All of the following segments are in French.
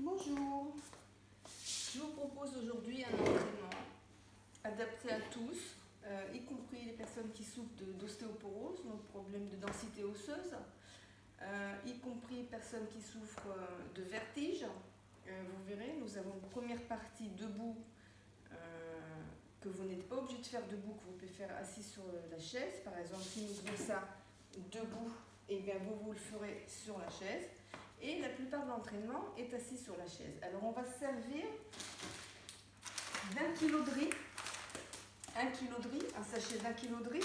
Bonjour, je vous propose aujourd'hui un entraînement adapté à tous, y compris les personnes qui souffrent d'ostéoporose, donc problème de densité osseuse, y compris les personnes qui souffrent de vertige. Vous verrez, nous avons une première partie debout que vous n'êtes pas obligé de faire debout, que vous pouvez faire assis sur la chaise. Par exemple, si nous faisons ça debout, et bien vous le ferez sur la chaise. Et la plupart de l'entraînement est assis sur la chaise. Alors on va se servir d'un kilo de riz, un sachet d'un kilo de riz,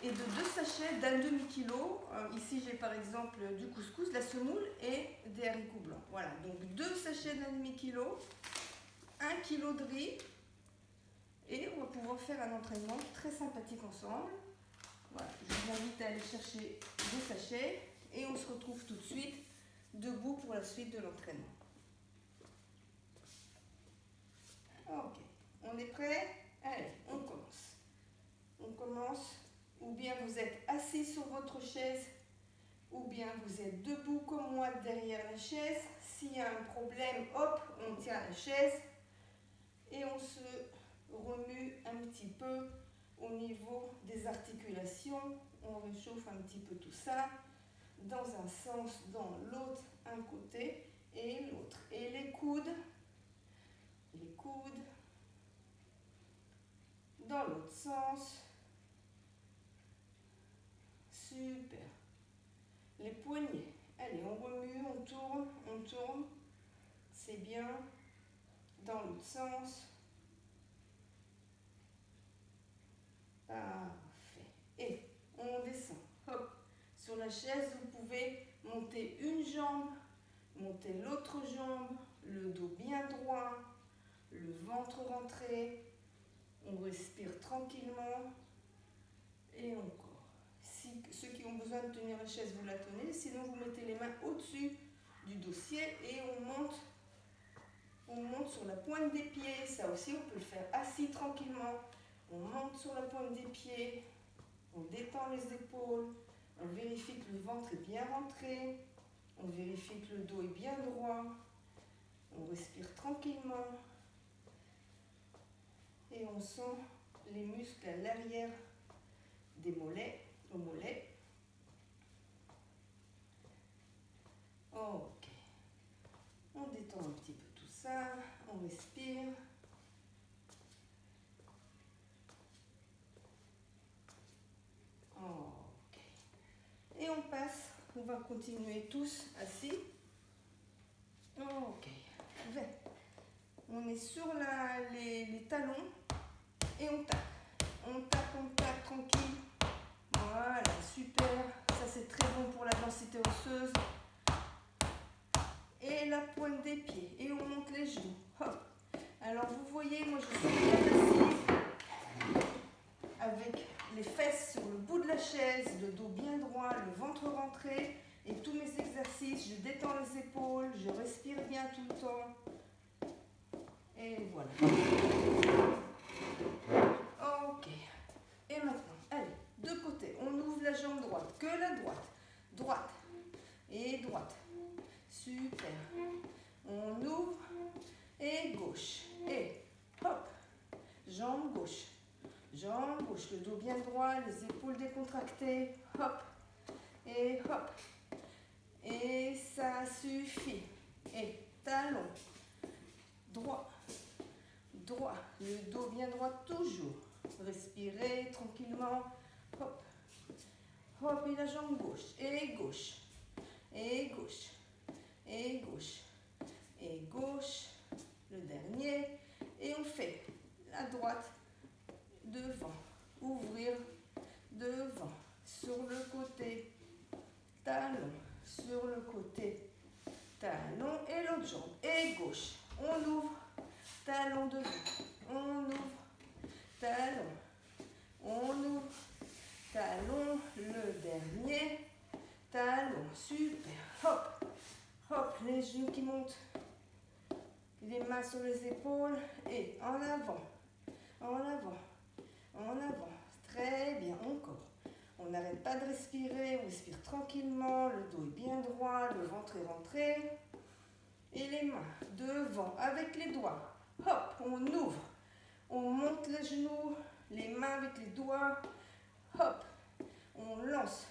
et de deux sachets d'un demi-kilo. Ici j'ai par exemple du couscous, de la semoule et des haricots blancs. Voilà, donc deux sachets d'un demi-kilo, un kilo de riz, et on va pouvoir faire un entraînement très sympathique ensemble. Voilà, je vous invite à aller chercher des sachets et on se retrouve tout de suite debout pour la suite de l'entraînement. Ok, on est prêt? Allez, on commence. On commence, ou bien vous êtes assis sur votre chaise, ou bien vous êtes debout comme moi derrière la chaise. S'il y a un problème, hop, on tient la chaise et on se remue un petit peu au niveau des articulations. On réchauffe un petit peu tout ça, dans un sens, dans l'autre, un côté et l'autre. Et les coudes dans l'autre sens. Super. Les poignets. Allez, on remue, on tourne. C'est bien. Dans l'autre sens. Parfait. Et on descend. Hop. Sur la chaise, vous pouvez monter une jambe, monter l'autre jambe, le dos bien droit, le ventre rentré. On respire tranquillement. Et encore. Si, ceux qui ont besoin de tenir la chaise, vous la tenez. Sinon, vous mettez les mains au-dessus du dossier et on monte sur la pointe des pieds. Ça aussi, on peut le faire assis tranquillement. On monte sur la pointe des pieds. On détend les épaules. On vérifie que le ventre est bien rentré. On vérifie que le dos est bien droit. On respire tranquillement. Et on sent les muscles à l'arrière des mollets, au mollet. Ok. On détend un petit peu tout ça. On respire. Ok. Et on passe. On va continuer tous assis. Ok. On est sur les talons et on tape. On tape tranquille. Voilà, super. Ça, c'est très bon pour la densité osseuse. Et la pointe des pieds. Et on monte les genoux. Hop. Alors, vous voyez, moi, je suis bien assise avec les fesses sur le bout de la chaise, le dos bien droit, le ventre rentré. Et tous mes exercices, je détends les épaules, je respire bien tout le temps. Et voilà. Ok. Et maintenant, allez, de côté, on ouvre la jambe droite, que la droite. Droite et droite. Super. On ouvre et gauche. Et hop, jambe gauche. Jambe gauche, le dos bien droit, les épaules décontractées. Hop et hop. Et ça suffit. Et talon. Droit. Droit. Le dos bien droit toujours. Respirez tranquillement. Hop. Hop, et la jambe gauche. Et gauche. Et gauche. Et gauche. Et gauche. Le dernier. Et on fait la droite. Devant. Ouvrir. Devant. Sur le côté. Talon. Sur le côté. Talon. Et l'autre jambe. Et gauche. On ouvre. Talon devant. On ouvre. Talon. On ouvre. Talon. Le dernier. Talon. Super. Hop. Hop. Les genoux qui montent. Les mains sur les épaules. Et en avant. En avant. En avant. Très bien. Encore. On n'arrête pas de respirer. On respire tranquillement. Le dos est bien droit. Le ventre est rentré. Et les mains devant avec les doigts. Hop, on ouvre. On monte les genoux, les mains avec les doigts. Hop, on lance.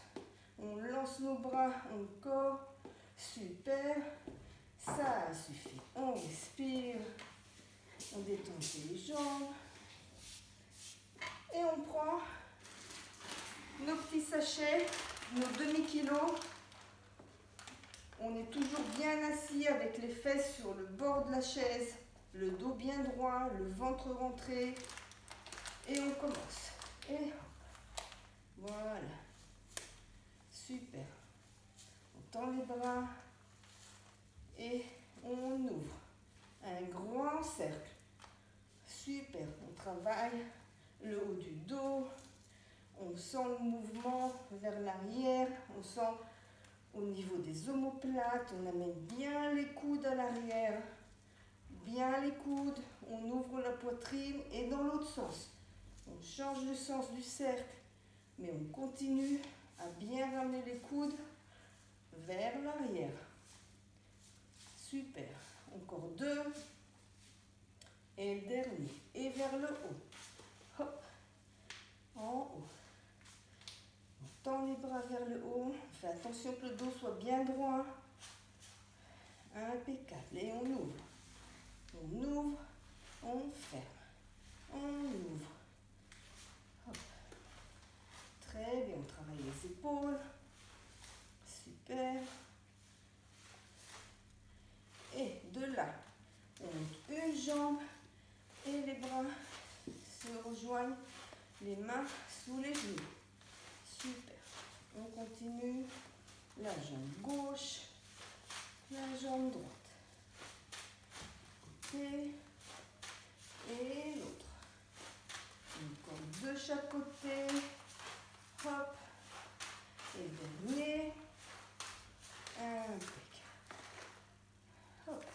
On lance nos bras encore. Super. Ça suffit. On respire. On détend les jambes. Et on prend nos petits sachets, nos demi-kilos. On est toujours bien assis avec les fesses sur le bord de la chaise, le dos bien droit, le ventre rentré. Et on commence. Et voilà. Super. On tend les bras et on ouvre. Un grand cercle. Super. On travaille le haut du dos. On sent le mouvement vers l'arrière. On sent au niveau des omoplates. On amène bien les coudes à l'arrière. Bien les coudes. On ouvre la poitrine et dans l'autre sens. On change le sens du cercle. Mais on continue à bien ramener les coudes vers l'arrière. Super. Encore 2. Et le dernier. Et vers le haut. Hop. En haut. On tend les bras vers le haut. On fait attention que le dos soit bien droit. Impeccable. Et on ouvre. On ouvre. On ferme. On ouvre. Hop. Très bien. On travaille les épaules. Super. Et de là, on monte une jambe et les bras se rejoignent, les mains sous les genoux. Super. On continue. La jambe gauche, la jambe droite. Côté et l'autre. Encore de chaque côté. Hop. Et dernier. Impeccable. Hop.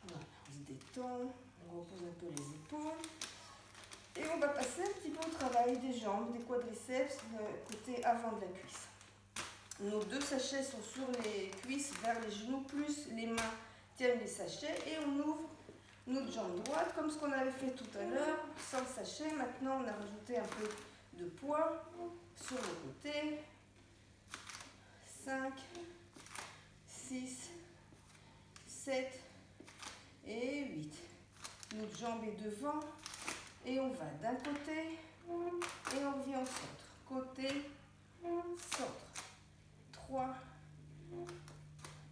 Voilà, on se détend, on repose un peu les épaules. Et on va passer un petit peu au travail des jambes, des quadriceps, le côté avant de la cuisse. Nos 2 sachets sont sur les cuisses, vers les genoux, plus les mains tiennent les sachets. Et on ouvre notre jambe droite, comme ce qu'on avait fait tout à l'heure, sans sachet. Maintenant, on a rajouté un peu de poids sur le côté. 5, 6, 7 et 8. Notre jambe est devant et on va d'un côté et on revient au centre. Côté, centre. 3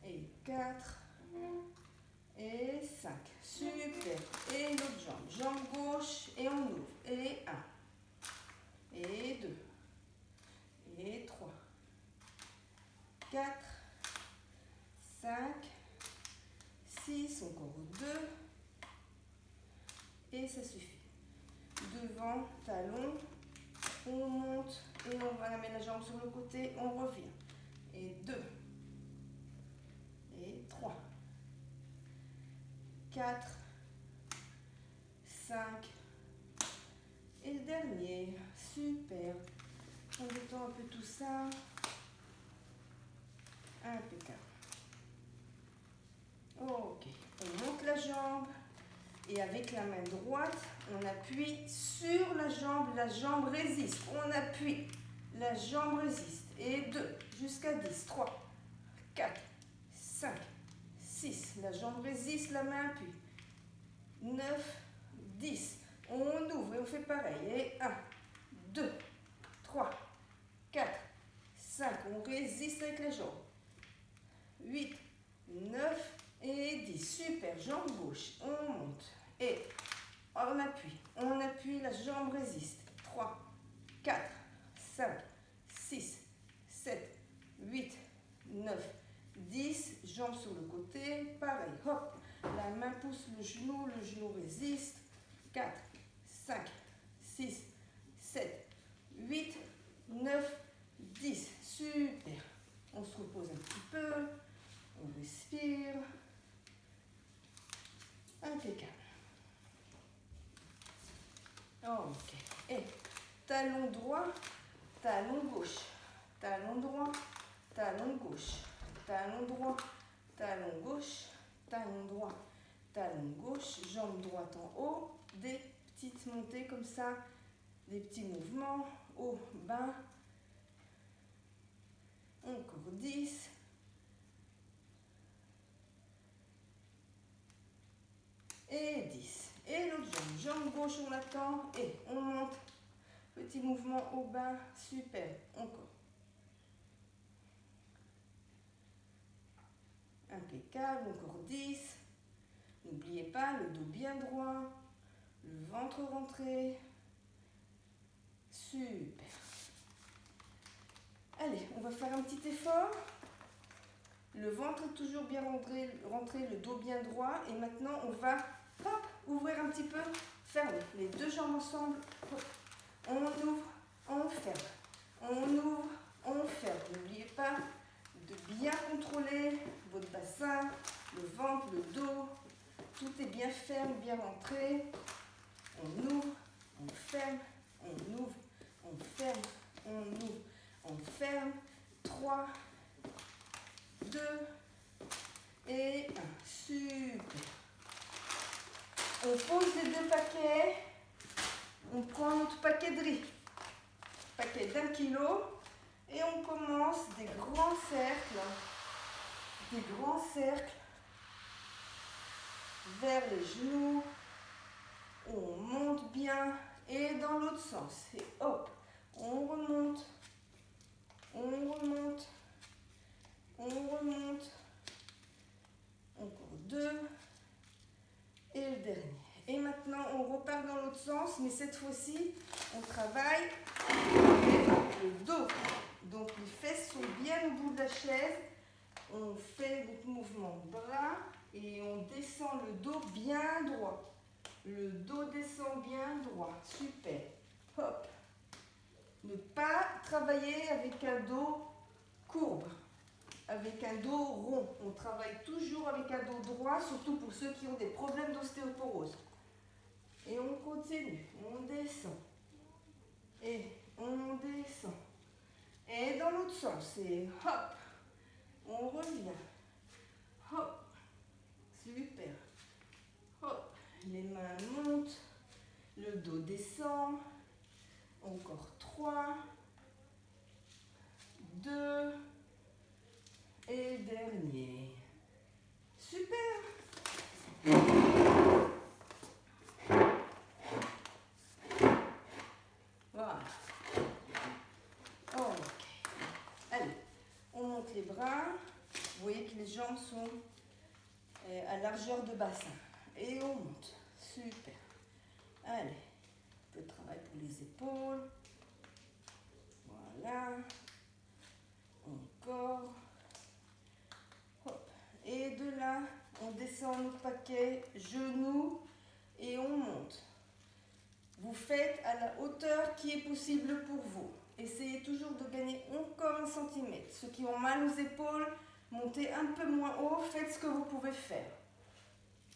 et 4 et 5. Super. Et l'autre jambe. Jambe gauche et on ouvre. Et 1 et 2 et 3, 4, 5, 6, encore 2 et ça suffit. Devant, talon, on monte et on va mettre la jambe sur le côté, on revient. Et 2 et 3, 4, 5 et le dernier. Super. On détend un peu tout ça. Impeccable. Ok. On monte la jambe. Et avec la main droite, on appuie sur la jambe résiste. On appuie, la jambe résiste. Et 2, jusqu'à 10, 3, 4, 5, 6. La jambe résiste, la main appuie. 9, 10. On ouvre et on fait pareil. Et 1, 2, 3, 4, 5. On résiste avec les jambes. 8, 9 et 10. Super, jambe gauche. On monte. Et on appuie, la jambe résiste. 3, 4, 5, 6, 7, 8, 9, 10. Jambes sur le côté, pareil. Hop, la main pousse le genou résiste. 4, 5, 6, 7, 8, 9, 10. Super. On se repose un petit peu. On respire. Impeccable. Ok. Et talon droit, talon gauche. Talon droit, talon gauche. talon droit, talon gauche, talon droit, talon gauche, jambe droite en haut, des petites montées comme ça, des petits mouvements, haut, bas, encore 10, et 10, et l'autre jambe, jambe gauche on attend, et on monte, petit mouvement au bas, super, encore. Impeccable, encore 10. N'oubliez pas le dos bien droit, le ventre rentré. Super. Allez, on va faire un petit effort. Le ventre est toujours bien rentré, le dos bien droit. Et maintenant, on va hop, ouvrir un petit peu, fermer. Les deux jambes ensemble. Hop. On ouvre, on ferme. On ouvre, on ferme. N'oubliez pas de bien contrôler votre bassin, le ventre, le dos. Tout est bien ferme, bien rentré. On ouvre, on ferme, on ouvre, on ferme, on ouvre, on ferme. 3, 2 et 1. Super. On pose les deux paquets. On prend notre paquet de riz. Paquet d'1 kilo. Et on commence des grands cercles. Des grands cercles vers les genoux. On monte bien et dans l'autre sens. Et hop, on remonte, on remonte, on remonte. Encore 2 et le dernier. Et maintenant, on repart dans l'autre sens, mais cette fois-ci, on travaille avec le dos. Donc, les fesses sont bien au bout de la chaise. On fait notre mouvement de bras et on descend le dos bien droit. Le dos descend bien droit. Super. Hop. Ne pas travailler avec un dos courbe, avec un dos rond. On travaille toujours avec un dos droit, surtout pour ceux qui ont des problèmes d'ostéoporose. Et on continue. On descend. Et on descend. Et dans l'autre sens. Et hop. On revient. Hop. Super. Hop. Les mains montent. Le dos descend. Encore 3. 2. Et dernier. Super. Voilà. Ok. Allez. On monte les bras. Vous voyez que les jambes sont à largeur de bassin. Et on monte. Super. Allez. Un peu de travail pour les épaules. Voilà. Encore. Hop. Et de là, on descend notre paquet, genoux, et on monte. Vous faites à la hauteur qui est possible pour vous. Essayez toujours de gagner encore 1 cm. Ceux qui ont mal aux épaules, montez un peu moins haut, faites ce que vous pouvez faire.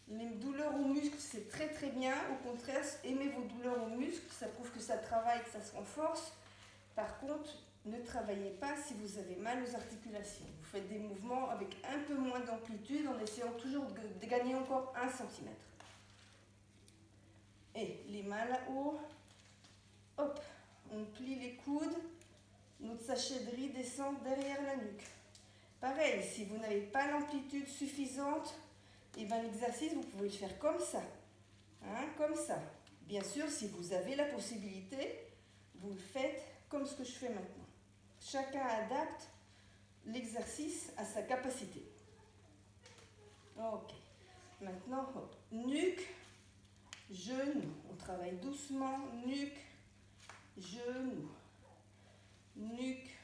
Les douleurs aux muscles, c'est très très bien. Au contraire, aimez vos douleurs aux muscles, ça prouve que ça travaille, que ça se renforce. Par contre, ne travaillez pas si vous avez mal aux articulations. Vous faites des mouvements avec un peu moins d'amplitude en essayant toujours de gagner encore 1 cm. Et les mains là-haut. Hop, on plie les coudes. Notre sachet de riz descend derrière la nuque. Pareil, si vous n'avez pas l'amplitude suffisante, et ben l'exercice, vous pouvez le faire comme ça. Hein, comme ça. Bien sûr, si vous avez la possibilité, vous le faites comme ce que je fais maintenant. Chacun adapte l'exercice à sa capacité. Ok. Maintenant, hop. Nuque, genou. On travaille doucement. Nuque, genou. Nuque,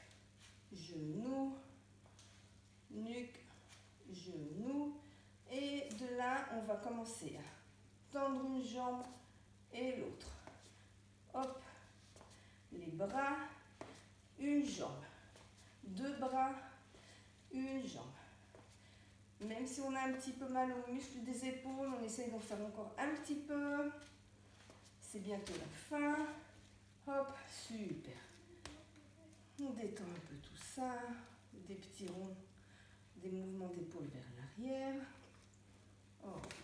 genou. Nuque, genou. Et de là, on va commencer à tendre une jambe et l'autre. Hop. Les bras, une jambe. 2 bras, une jambe. Même si on a un petit peu mal aux muscles des épaules, on essaye d'en faire encore un petit peu. C'est bientôt la fin. Hop, super. On détend un peu tout ça. Des petits ronds Des mouvements d'épaule vers l'arrière. Ok.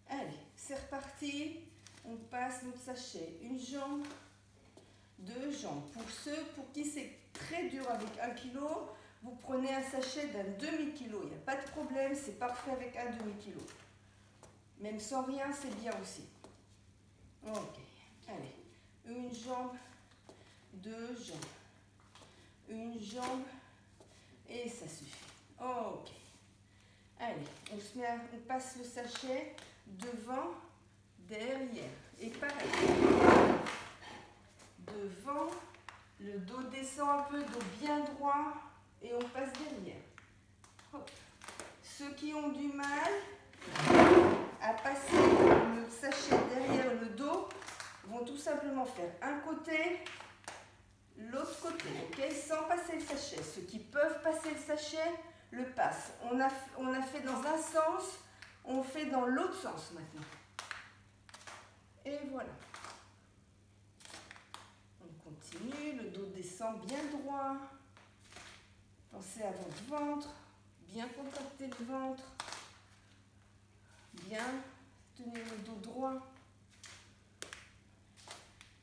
Allez, c'est reparti. On passe notre sachet. Une jambe, deux jambes. Pour ceux pour qui c'est très dur avec 1 kg, vous prenez un sachet d'un demi-kilo. Il n'y a pas de problème, c'est parfait avec un demi-kilo. Même sans rien, c'est bien aussi. Ok. Allez. Une jambe, deux jambes. Une jambe. Et ça suffit. Ok. Allez, on passe le sachet devant, derrière. Et pareil. Devant, le dos descend un peu, dos bien droit. Et on passe derrière. Hop. Ceux qui ont du mal à passer le sachet derrière le dos vont tout simplement faire un côté, l'autre côté, ok, sans passer le sachet. Ceux qui peuvent passer le sachet, le passent. On a fait dans un sens, on fait dans l'autre sens maintenant. Et voilà. On continue, le dos descend bien droit. Pensez à votre ventre, bien contracter le ventre, bien tenir le dos droit.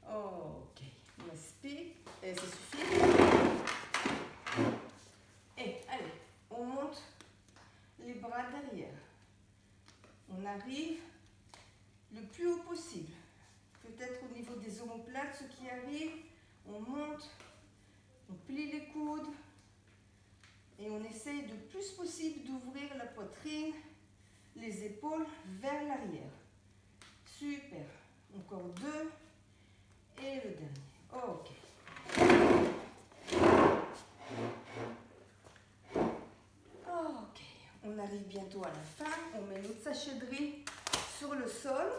Ok, on aspire, et ça suffit. Et allez, on monte les bras derrière. On arrive le plus haut possible. Peut-être au niveau des omoplates, ceux qui arrivent, on monte, on plie les coudes et on essaye le plus possible d'ouvrir la poitrine, les épaules vers l'arrière. Super. Encore deux. Et le dernier. Ok. Ok. On arrive bientôt à la fin. On met notre sachet de riz sur le sol.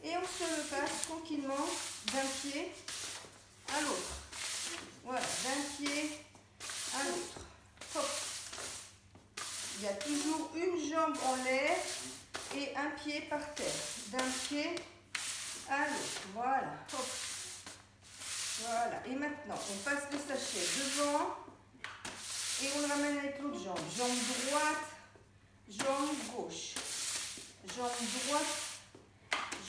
Et on se le passe tranquillement d'un pied à l'autre. Voilà, d'un pied à l'autre. Hop. Il y a toujours une jambe en l'air et un pied par terre. D'un pied à l'autre. Voilà. Hop. Voilà. Et maintenant, on passe le sachet devant et on le ramène avec l'autre jambe. Jambe droite, jambe gauche. Jambe droite,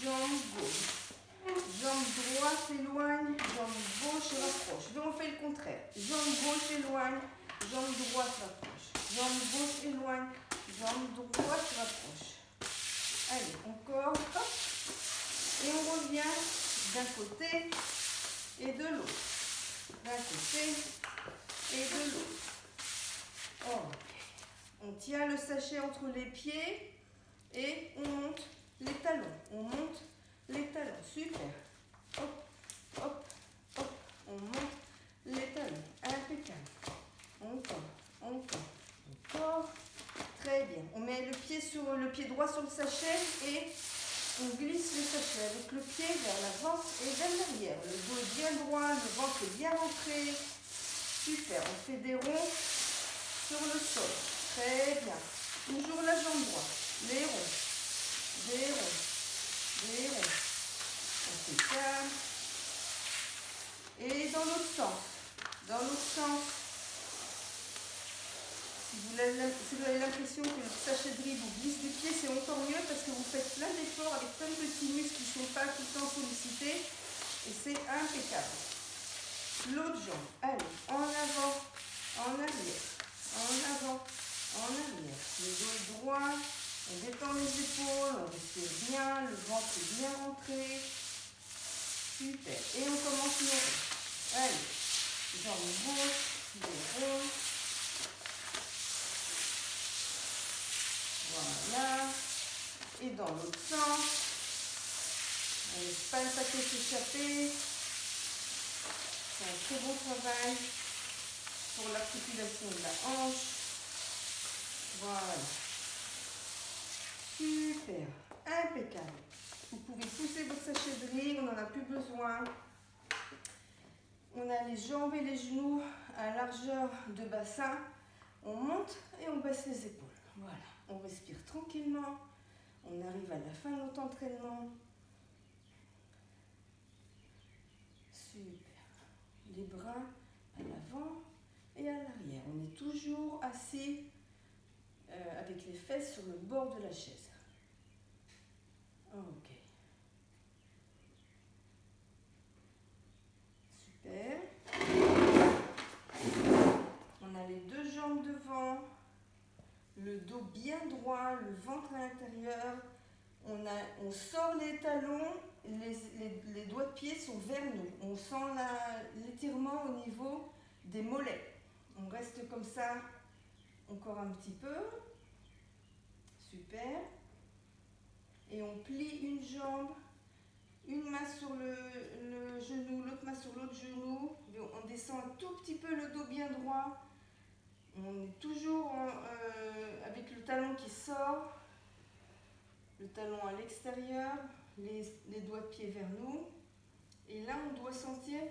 jambe gauche. Jambe droite éloigne, jambe gauche rapproche. Donc on fait le contraire. Jambe gauche éloigne, jambe droite rapproche. Jambe gauche éloigne, jambe droite rapproche. Allez, encore. Hop. Et on revient d'un côté et de l'autre. D'un côté et de l'autre. Ok. On tient le sachet entre les pieds et on monte les talons. On monte les talons. Super. Hop, hop, hop. On monte les talons. Impeccable. Encore. Très bien. On met le pied droit sur le sachet et on glisse le sachet avec le pied vers l'avant et vers l'arrière. Le dos est bien droit, le ventre est bien rentré. Super. On fait des ronds sur le sol. Très bien. Toujours la jambe droite. Les ronds. Des ronds. Des ronds. On fait calme. Et dans l'autre sens. Dans l'autre sens. Si vous avez l'impression que le sachet de riz vous glisse du pied, c'est encore mieux parce que vous faites plein d'efforts avec plein de petits muscles qui ne sont pas tout le temps sollicités. Et c'est impeccable. L'autre jambe. Allez, en avant, en arrière. En avant, en arrière. Le dos est droit. On détend les épaules. On respire bien. Le ventre est bien rentré. Super. Et on commence nos ronds. Allez. Jambe gauche. Les ronds. Voilà. Et dans l'autre sens. On ne laisse pas le paquet s'échapper. C'est un très bon travail pour l'articulation de la hanche. Voilà. Super. Impeccable. Vous pouvez pousser votre sachet de riz, on n'en a plus besoin. On a les jambes et les genoux à largeur de bassin. On monte et on baisse les épaules. Voilà. On respire tranquillement. On arrive à la fin de notre entraînement. Super. Les bras à l'avant et à l'arrière. On est toujours assis avec les fesses sur le bord de la chaise. Ok. Super. On a les deux jambes devant, le dos bien droit, le ventre à l'intérieur. On sort les talons, les doigts de pied sont vers nous. On sent l'étirement au niveau des mollets. On reste comme ça encore un petit peu. Super. Et on plie une jambe, une main sur le genou, l'autre main sur l'autre genou. On descend un tout petit peu le dos bien droit. On est toujours avec le talon qui sort, le talon à l'extérieur, les doigts de pied vers nous. Et là, on doit sentir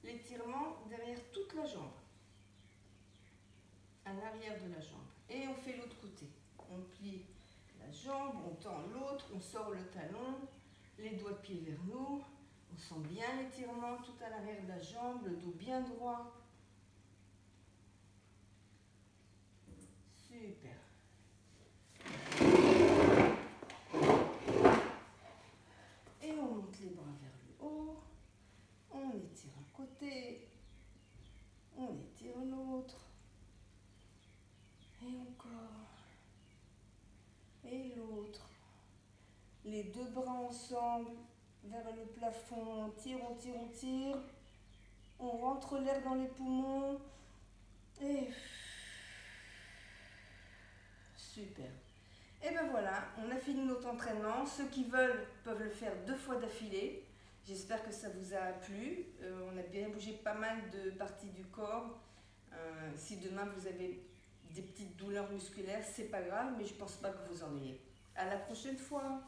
l'étirement derrière toute la jambe, à l'arrière de la jambe. Et on fait l'autre côté. On plie la jambe, on tend l'autre, on sort le talon, les doigts de pied vers nous. On sent bien l'étirement tout à l'arrière de la jambe, le dos bien droit. Super. Et on monte les bras vers le haut. On étire un côté. On étire l'autre. Et encore. Et l'autre. Les deux bras ensemble vers le plafond. On tire, on tire, on tire. On rentre l'air dans les poumons. Et super. Et ben voilà, on a fini notre entraînement. Ceux qui veulent peuvent le faire 2 fois d'affilée. J'espère que ça vous a plu. On a bien bougé pas mal de parties du corps. Si demain vous avez des petites douleurs musculaires, c'est pas grave, mais je pense pas que vous en ayez. À la prochaine fois.